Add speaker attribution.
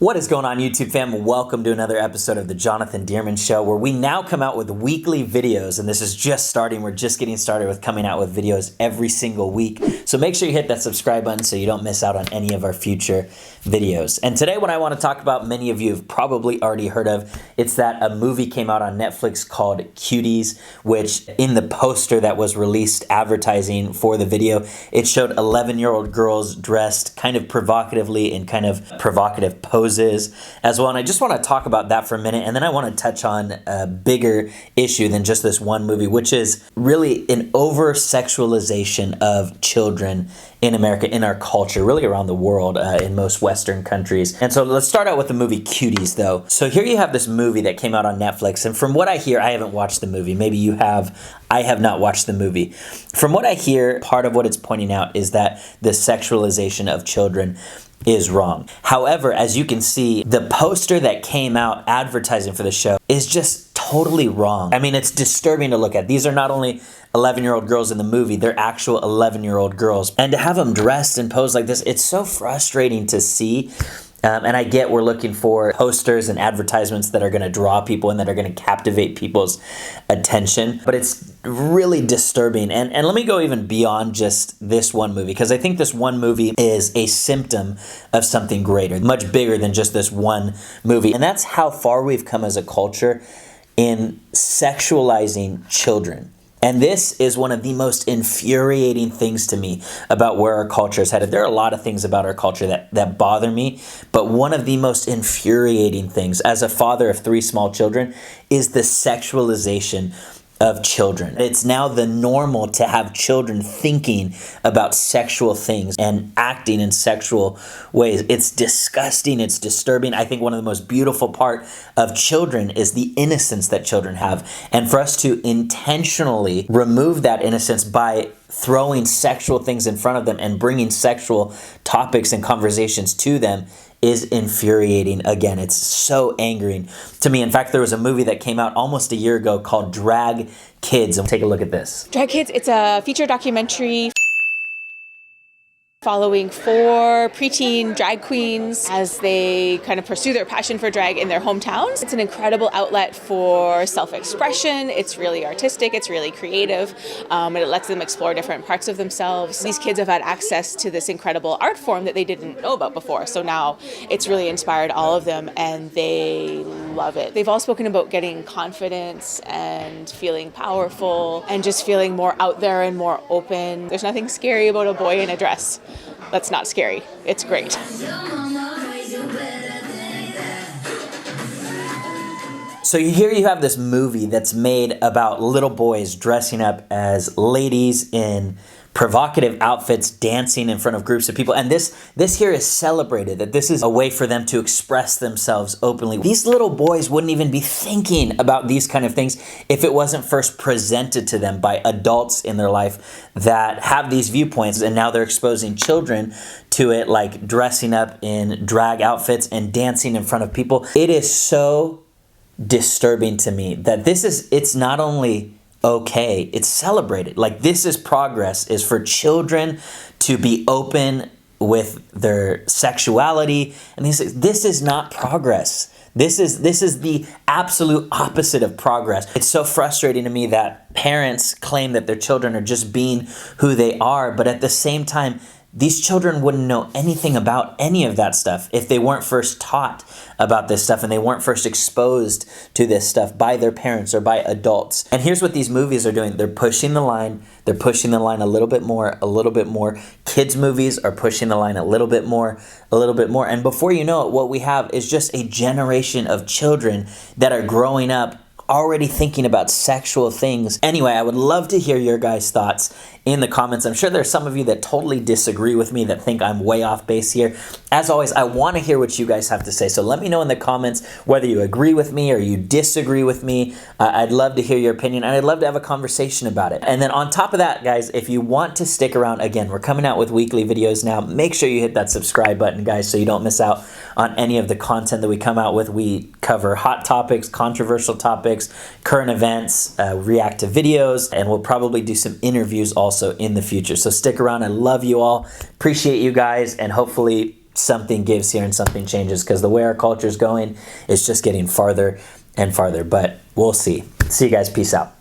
Speaker 1: What is going on, YouTube fam? Welcome to another episode of the Jonathan Dearman Show, where we now come out with weekly videos, and this is just starting. We're just getting started with coming out with videos every single week. So make sure you hit that subscribe button so you don't miss out on any of our future videos. And today what I want to talk about, many of you have probably already heard of, it's that a movie came out on Netflix called Cuties, which in the poster that was released advertising for the video, it showed 11-year-old girls dressed kind of provocatively in kind of provocative poses as well. And I just want to talk about that for a minute, and then I want to touch on a bigger issue than just this one movie, which is really an over-sexualization of children in America, in our culture, really around the world, in most Western countries. And so let's start out with the movie Cuties, though. So here you have this movie that came out on Netflix, and from what I hear, I haven't watched the movie. Maybe you have. I have not watched the movie. From what I hear, part of what it's pointing out is that the sexualization of children is wrong. However, as you can see, the poster that came out advertising for the show is just totally wrong. I mean, it's disturbing to look at. These are not only 11-year-old girls in the movie, they're actual 11-year-old girls. And to have them dressed and pose like this, it's so frustrating to see. And I get we're looking for posters and advertisements that are going to draw people and that are going to captivate people's attention. But it's really disturbing. And let me go even beyond just this one movie, because I think this one movie is a symptom of something greater, much bigger than just this one movie. And that's how far we've come as a culture in sexualizing children. And this is one of the most infuriating things to me about where our culture is headed. There are a lot of things about our culture that bother me, but one of the most infuriating things as a father of 3 small children is the sexualization of children. It's now the normal to have children thinking about sexual things and acting in sexual ways. It's disgusting. It's disturbing. I think one of the most beautiful part of children is the innocence that children have. And for us to intentionally remove that innocence by throwing sexual things in front of them and bringing sexual topics and conversations to them is infuriating. Again, it's so angering to me. In fact, there was a movie that came out almost a year ago called Drag Kids. And take a look at this.
Speaker 2: Drag Kids, it's a feature documentary following 4 preteen drag queens as they kind of pursue their passion for drag in their hometowns. It's an incredible outlet for self-expression. It's really artistic, it's really creative, and it lets them explore different parts of themselves. These kids have had access to this incredible art form that they didn't know about before, so now it's really inspired all of them and they love it. They've all spoken about getting confidence and feeling powerful and just feeling more out there and more open. There's nothing scary about a boy in a dress. That's not scary. It's great.
Speaker 1: So here you have this movie that's made about little boys dressing up as ladies in provocative outfits, dancing in front of groups of people. And this here is celebrated, that this is a way for them to express themselves openly. These little boys wouldn't even be thinking about these kind of things if it wasn't first presented to them by adults in their life that have these viewpoints, and now they're exposing children to it, like dressing up in drag outfits and dancing in front of people. It is so disturbing to me that it's not only okay, it's celebrated. Like, this is progress, is for children to be open with their sexuality. And this is not progress. This is the absolute opposite of progress. It's so frustrating to me that parents claim that their children are just being who they are, but at the same time, these children wouldn't know anything about any of that stuff if they weren't first taught about this stuff and they weren't first exposed to this stuff by their parents or by adults. And here's what these movies are doing. They're pushing the line. They're pushing the line a little bit more, a little bit more. Kids movies are pushing the line a little bit more, a little bit more. And before you know it, what we have is just a generation of children that are growing up already thinking about sexual things. Anyway, I would love to hear your guys' thoughts in the comments. I'm sure there's some of you that totally disagree with me, that think I'm way off base here. As always, I want to hear what you guys have to say. So let me know in the comments whether you agree with me or you disagree with me. I'd love to hear your opinion, and I'd love to have a conversation about it. And then on top of that, guys, if you want to stick around, again, we're coming out with weekly videos now. Make sure you hit that subscribe button, guys, so you don't miss out on any of the content that we come out with. We cover hot topics, controversial topics, current events, react to videos, and we'll probably do some interviews also in the future. So stick around. I love you all. Appreciate you guys, and hopefully something gives here and something changes, because the way our culture is going, it's just getting farther and farther. But we'll see. See you guys. Peace out.